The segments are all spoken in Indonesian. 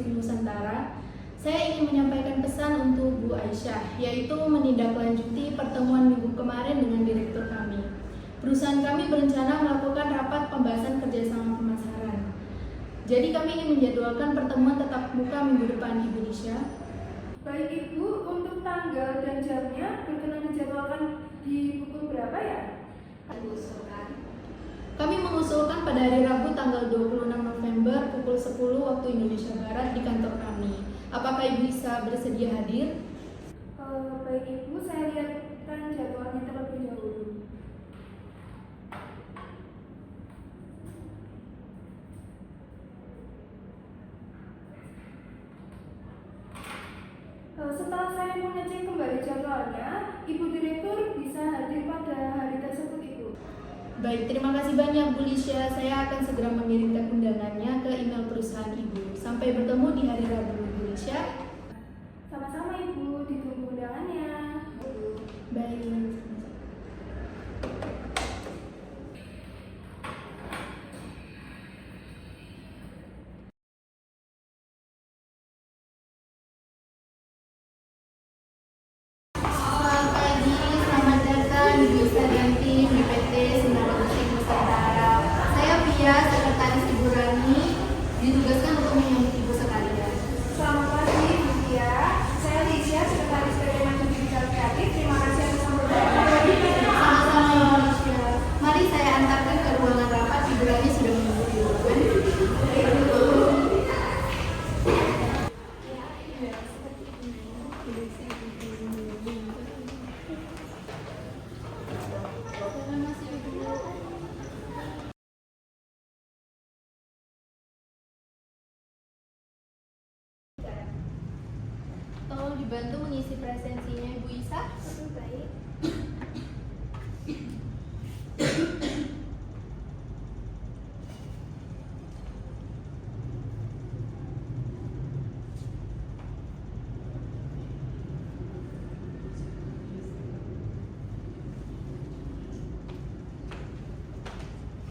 Logistik Nusantara. Saya ingin menyampaikan pesan untuk Bu Aisyah, yaitu menindaklanjuti pertemuan minggu kemarin dengan direktur kami. Perusahaan kami berencana melakukan rapat pembahasan kerjasama pemasaran. Jadi kami ingin menjadwalkan pertemuan tatap muka minggu depan, Ibu Nisha. Baik Ibu, untuk tanggal dan jamnya berkenan dijadwalkan di pukul berapa ya? Kami mengusulkan pada hari Rabu tanggal 26 November pukul 10 waktu Indonesia Barat di kantor kami. Apakah Ibu bisa bersedia hadir? Baik Ibu, saya lihatkan jadwalnya terlebih dahulu. Setelah saya mengecek kembali jadwalnya, Ibu Direktur bisa hadir pada hari tersebut, Ibu. Baik, terima kasih banyak Bu Lisha. Saya akan segera mengirimkan undangannya ke email perusahaan Ibu. Sampai bertemu di hari Rabu, Bu Lisha. Sama-sama Ibu, ditunggu undangannya. Baik. Selamat pagi, selamat datang di Bisa dan tim di PT Sinar Logistik Nusantara. Saya Pia, Sekretaris Ibu Rani, ditugaskan untuk menyambut Ibu sekalian. Selamat pagi Ibu Tia, saya Lisha, Sekretaris PT Maju Digital Kreatif. Terima kasih atas sambutannya. Sama-sama Ibu Lisha. Mari saya antarkan ke ruangan rapat. Ibu Rani sudah menunggu di ruangan. Tolong dibantu mengisi presensinya Ibu Isa. Baik.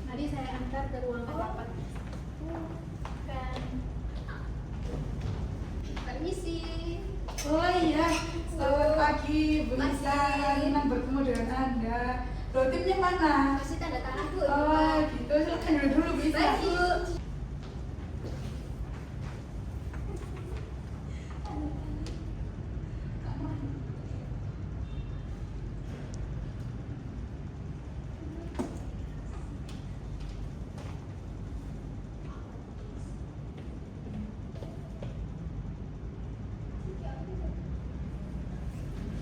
Mari saya antar ke ruangan rapat. Permisi. Oh iya, selamat pagi Bu Isa, senang bertemu dengan Anda. Loh, timnya mana? Kasih tanda tangan Bu. Oh gitu, silakan dulu Bu Isa. Baik, Bu.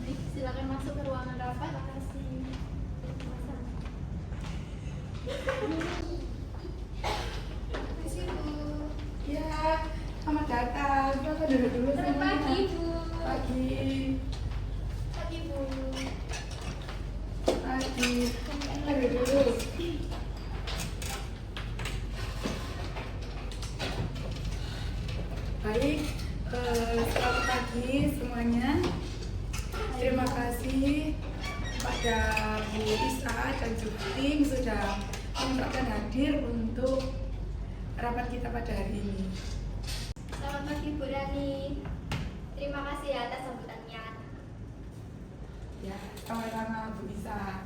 Baik, silakan masuk ke ruangan rapat. Terima kasih. Terima Bu. Ya, selamat datang. Silakan duduk dulu. Selamat pagi, Bu. Pagi. Pagi, Bu. Pagi. Silakan duduk dulu. Baik, selamat pagi semuanya. Terima kasih kepada Bu Isa dan juga tim sudah menyempatkan hadir untuk rapat kita pada hari ini. Selamat pagi Bu Rani. Terima kasih ya atas sambutannya. Ya, sama-sama Bu Isa.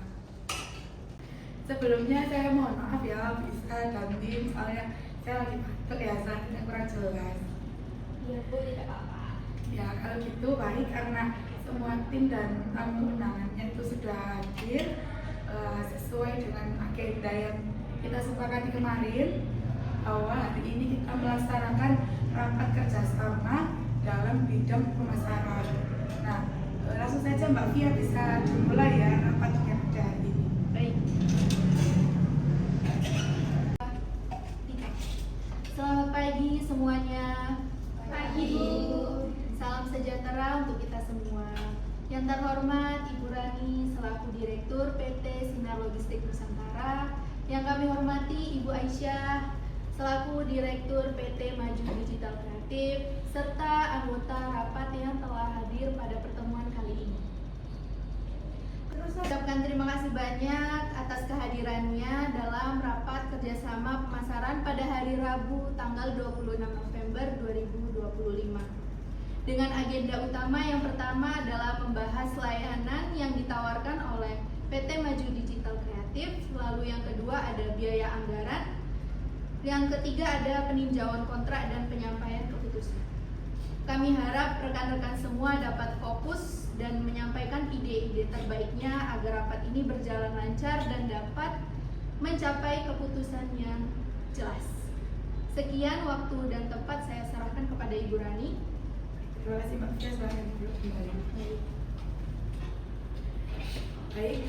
Sebelumnya saya mohon maaf ya Bu Isa dan tim, soalnya saya lagi batuk ya, suaranya kurang jelas. Iya Bu, tidak apa-apa. Ya, kalau gitu baik karena semua tim dan tamu undangannya itu sudah hadir sesuai dengan agenda yang kita sepakati kemarin, bahwa hari ini kita melaksanakan rapat kerjasama dalam bidang pemasaran. Nah, langsung saja Mbak Fia bisa dimulai ya rapatnya pada hari ini. Baik. Selamat pagi semuanya. Pagi, Bu. Salam sejahtera untuk kita semua. Yang terhormat Ibu Rani selaku Direktur PT Sinar Logistik Nusantara. Yang kami hormati Ibu Aisyah selaku Direktur PT Maju Digital Kreatif serta anggota rapat yang telah hadir pada pertemuan kali ini. Terus ucapkan terima kasih banyak atas kehadirannya dalam rapat kerjasama pemasaran pada hari Rabu tanggal 26 November 2022. dengan agenda utama yang pertama adalah membahas layanan yang ditawarkan oleh PT Maju Digital Kreatif, lalu yang kedua ada biaya anggaran, yang ketiga ada peninjauan kontrak dan penyampaian keputusan. Kami harap rekan-rekan semua dapat fokus dan menyampaikan ide-ide terbaiknya agar rapat ini berjalan lancar dan dapat mencapai keputusan yang jelas. Sekian waktu dan tempat saya serahkan kepada Ibu Rani. Terima kasih Mbak Fia, silahkan duduk kembali. Baik,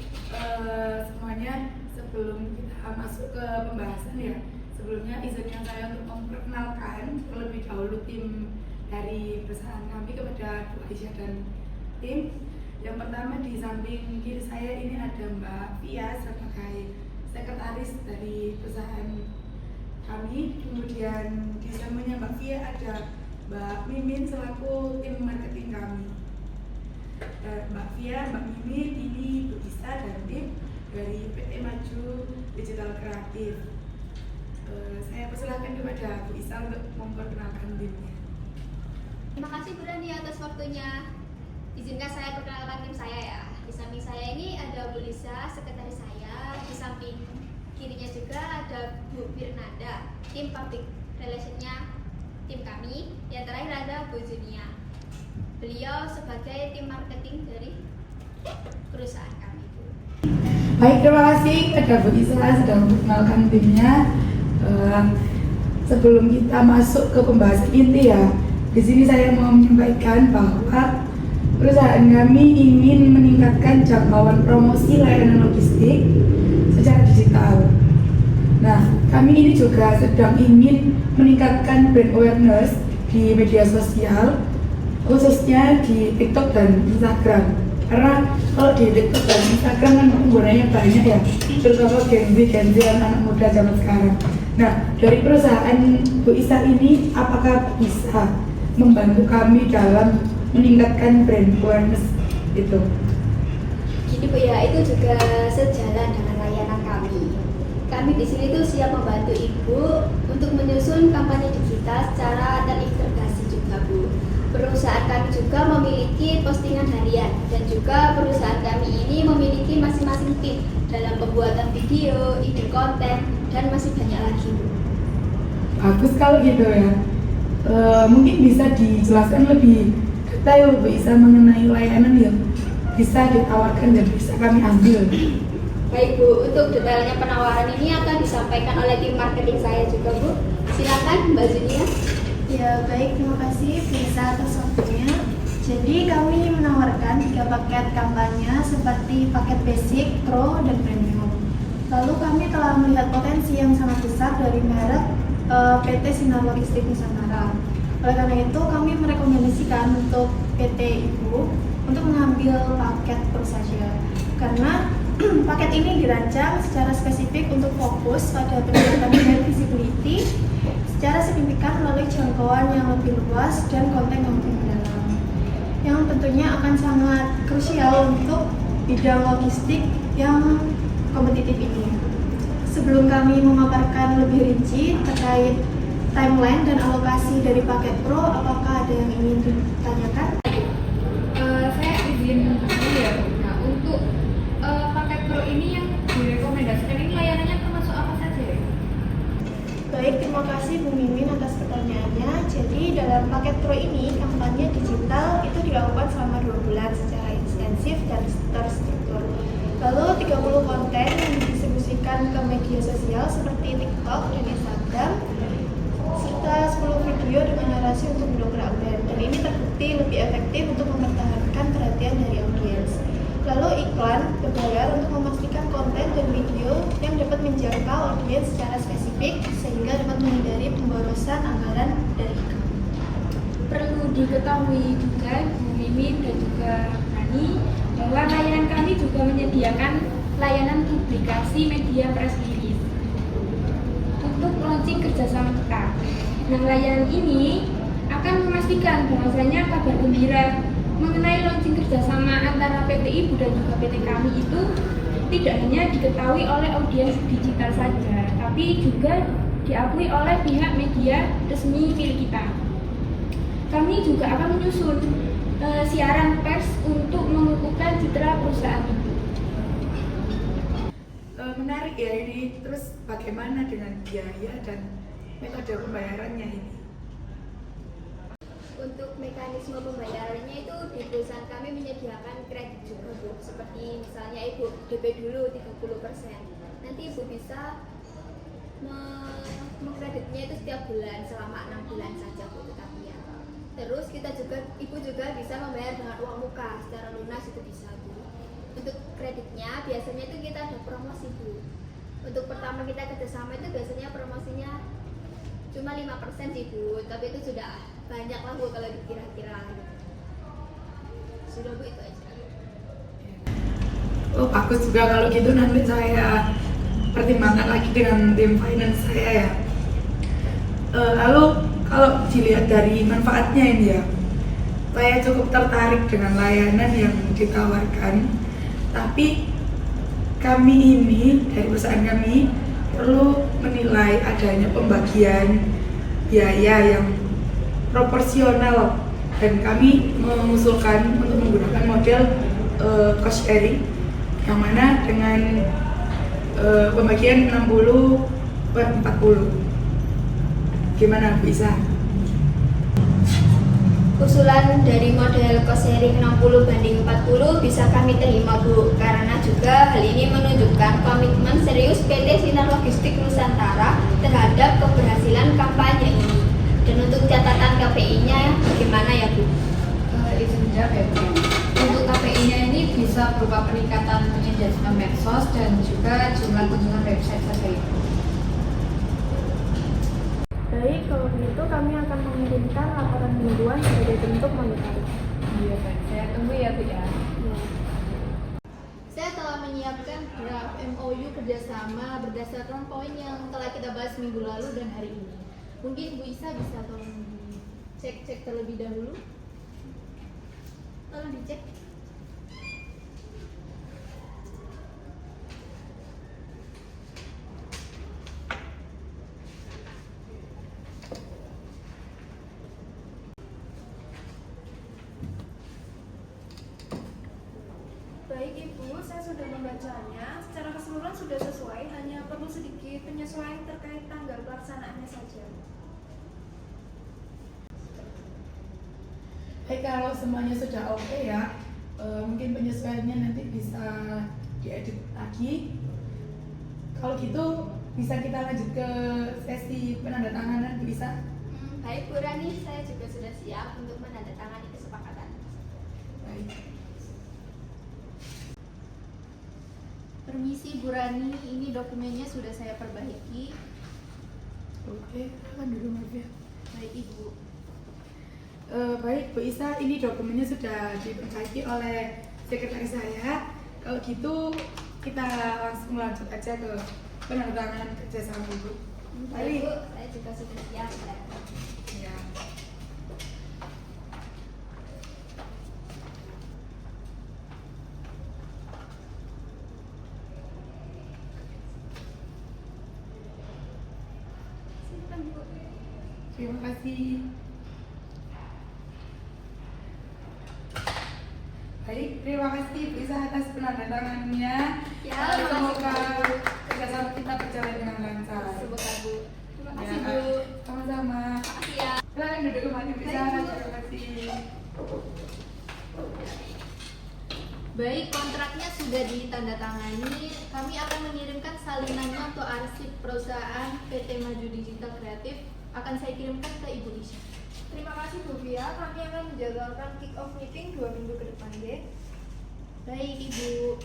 semuanya sebelum kita masuk ke pembahasan ya, sebelumnya izinkan saya untuk memperkenalkan terlebih dahulu tim dari perusahaan kami kepada Bu Aisyah dan tim. Yang pertama di samping kiri saya ini ada Mbak Fia sebagai sekretaris dari perusahaan kami. Kemudian di sampingnya Mbak Fia ada Mbak Mimin selaku tim marketing kami. Mbak Fia, Mbak Mimin, ini Bu Isa dan tim dari PT Maju Digital Kreatif. Saya persilahkan kepada Bu Isa untuk memperkenalkan timnya. Terima kasih Bu Rani atas waktunya. Izinkan saya perkenalkan tim saya ya. Di samping saya ini ada Bu Lisa, sekretaris saya. Di samping kirinya juga ada Bu Firnanda, tim public relation-nya tim kami. Yang terakhir ada Bu Junia. Beliau sebagai tim marketing dari perusahaan kami. Baik, terima kasih kepada Bu Isa sudah memperkenalkan timnya. Sebelum kita masuk ke pembahasan inti ya, di sini saya mau menyampaikan bahwa perusahaan kami ingin meningkatkan jangkauan promosi layanan logistik secara digital. Nah, kami ini juga sedang ingin meningkatkan brand awareness di media sosial, khususnya di TikTok dan Instagram. Karena kalau di TikTok dan Instagram kan penggunanya banyak ya, terutama Gen Z anak muda zaman sekarang. Nah, dari perusahaan Bu Isa ini, apakah bisa membantu kami dalam meningkatkan brand awareness itu? Gini Bu ya, itu juga sejalan dengan layanan kami. Kami di sini tuh siap membantu Ibu untuk menyusun kampanye digital secara terintegrasi juga Bu. Perusahaan kami juga memiliki postingan harian dan juga perusahaan kami ini memiliki masing-masing tim dalam pembuatan video, ide konten, dan masih banyak lagi Bu. Bagus kalau gitu ya. Mungkin bisa dijelaskan lebih detail Bu Isa mengenai layanan yang bisa ditawarkan dan bisa kami ambil. Baik Bu, untuk detailnya penawaran ini akan disampaikan oleh tim marketing saya juga Bu. Silakan Mbak Junia. Ya baik, terima kasih bisa atas waktunya. Jadi kami menawarkan 3 paket kampanye seperti paket basic, pro, dan premium. Lalu kami telah melihat potensi yang sangat besar dari merek PT Sinar Logistik Nusantara. Oleh karena itu kami merekomendasikan untuk PT Ibu untuk mengambil paket pro saja. Karena paket ini dirancang secara spesifik untuk fokus pada peningkatan brand visibility secara signifikan melalui jangkauan yang lebih luas dan konten yang lebih mendalam, yang tentunya akan sangat krusial untuk bidang logistik yang kompetitif ini. Sebelum kami memaparkan lebih rinci terkait timeline dan alokasi dari paket pro, apakah ada yang ingin ditanyakan? Saya izin dulu ya. Nah, untuk paket pro ini yang direkomendasikan ini layanannya termasuk apa saja ya? Baik, terima kasih Bu Mimin atas pertanyaannya. Jadi dalam paket pro ini kampanye digital itu dilakukan selama 2 bulan secara intensif dan terstruktur. Lalu 30 konten yang didistribusikan ke media sosial seperti TikTok dan Instagram, serta 10 video dengan narasi untuk mendongkrak brand. Dan ini terbukti lebih efektif untuk mempertahankan perhatian dari audiens. Lalu iklan berbayar untuk memastikan konten dan video yang dapat menjangkau audiens secara spesifik sehingga dapat menghindari pemborosan anggaran dari iklan. Perlu diketahui juga Bu Mimin dan juga Rani bahwa layanan kami juga menyediakan layanan publikasi media press release untuk launching kerjasama kita. Nah, layanan ini akan memastikan bahwasanya kabar gembira mengenai launching kerjasama antara PT Ibu dan juga PT kami itu tidak hanya diketahui oleh audiens digital saja, tapi juga diakui oleh pihak media resmi milik kita. kami juga akan menyusun siaran pers untuk mengukuhkan citra perusahaan itu. Menarik ya ini. Terus bagaimana dengan biaya dan metode pembayarannya ini? Untuk mekanisme pembayarannya itu di perusahaan kami menyediakan kredit juga Bu. Seperti misalnya Ibu DP dulu 30%. Nanti Ibu bisa mengkreditnya itu setiap bulan selama 6 bulan saja Bu, tetapi ya. Terus Ibu juga bisa membayar dengan uang muka secara lunas, itu bisa Bu. Untuk kreditnya biasanya itu kita ada promosi Bu. Untuk pertama kita kerjasama itu biasanya promosinya cuma 5% sih Bu, tapi itu sudah banyak lah Bu kalau dikira-kira. Sudah Bu, itu aja. Oh bagus juga kalau gitu, nanti saya pertimbangkan lagi dengan tim finance saya ya. Lalu kalau dilihat dari manfaatnya ini ya, saya cukup tertarik dengan layanan yang ditawarkan. Tapi kami ini dari perusahaan kami perlu menilai adanya pembagian biaya yang proporsional, dan kami mengusulkan untuk menggunakan model cost sharing, yang mana dengan pembagian 60/40. Gimana bisa? Usulan dari model cost sharing 60/40 bisa kami terima Bu, karena juga hal ini menunjukkan komitmen serius PT Sinar Logistik Nusantara terhadap keberhasilan kampanye ini. Dan untuk catatan KPI-nya bagaimana ya Bu? Izin menjawab ya Bu. Untuk KPI-nya ini bisa berupa peningkatan engagement medsos dan juga jumlah kunjungan website saja Ibu. Baik, kalau begitu kami akan mengirimkan laporan mingguan sebagai bentuk monitoring. Iya baik, saya tunggu ya Bu ya. Saya telah menyiapkan draft MOU kerjasama berdasarkan poin yang telah kita bahas minggu lalu dan hari ini. Mungkin Bu Isa bisa tolong cek terlebih dahulu. Tolong dicek. Baik Ibu, saya sudah membacanya. Secara keseluruhan sudah sesuai, hanya perlu sedikit penyesuaian terkait tanggal pelaksanaannya saja. Baik, kalau semuanya sudah oke ya, mungkin penyesuaiannya nanti bisa diedit lagi. Kalau gitu bisa kita lanjut ke sesi penandatanganan, bisa? Baik Bu Rani, saya juga sudah siap untuk menandatangani kesepakatan. Baik. Permisi Bu Rani, ini dokumennya sudah saya perbaiki. Oke, silakan dulu Maaf ya. Baik Ibu. Baik Bu Isa, ini dokumennya sudah diperbaiki oleh sekretaris saya. Kalau gitu kita langsung lanjut aja ke penandatanganan kerjasama Bu. Baik Bu, saya juga sudah siap. Ya. Silakan Bu. Terima kasih. Baik, terima kasih Bu Isa atas penandatangannya. Ya, Semoga terima kasih, Bu. kerjasama kita berjalan dengan lancar. Semoga Bu. Terima kasih Ya, Bu. sama-sama. Makasih ya. Silakan duduk kembali Bu Isa. Baik, Bu. Terima kasih. Baik, kontraknya sudah ditandatangani. Kami akan mengirimkan salinannya untuk arsip perusahaan PT Maju Digital Kreatif. Akan saya kirimkan ke Ibu Isya. Terima kasih Bu Fia, kami akan menjadwalkan kick off meeting 2 minggu ke depan ya. Baik Ibu.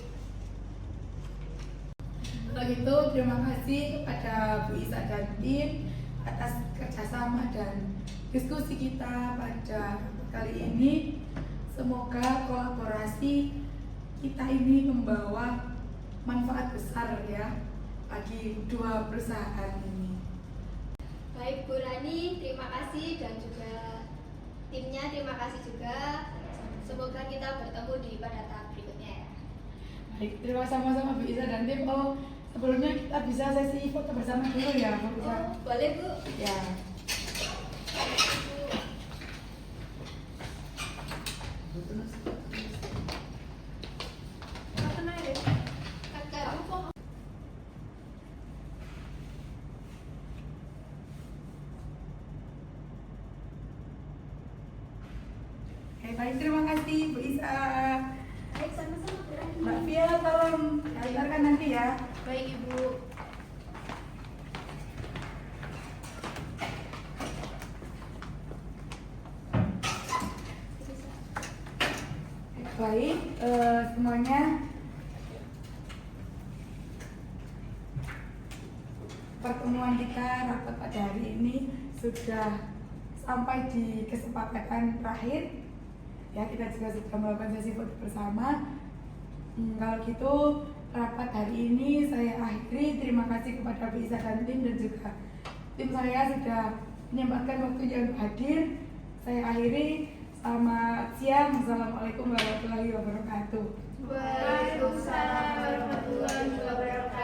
Kalau gitu, terima kasih kepada Bu Isa dan tim atas kerjasama dan diskusi kita pada kali ini. Semoga kolaborasi kita ini membawa manfaat besar ya bagi dua perusahaan ini. Baik Bu Rani, terima kasih, dan juga timnya terima kasih juga. Semoga kita bertemu pada tahap berikutnya ya. Baik, terima kasih sama-sama Bu Isa dan tim. Oh, sebelumnya kita bisa sesi foto bersama dulu ya Bu Isa. Oh, boleh Bu. Ya. baik, terima kasih Bu Isa. Baik, sama-sama Bu Rani. Mbak Fia, tolong daftarkan nanti ya. Baik Ibu. Baik, semuanya. Pertemuan kita rapat pada hari ini sudah sampai di kesepakatan terakhir. Ya, kita juga sudah melakukan sesi foto bersama. Kalau gitu, rapat hari ini saya akhiri. Terima kasih kepada Bu Isa dan juga tim saya sudah menyempatkan waktunya untuk hadir. Saya akhiri. Selamat siang. Assalamualaikum warahmatullahi wabarakatuh. Waalaikumsalam warahmatullahi wabarakatuh.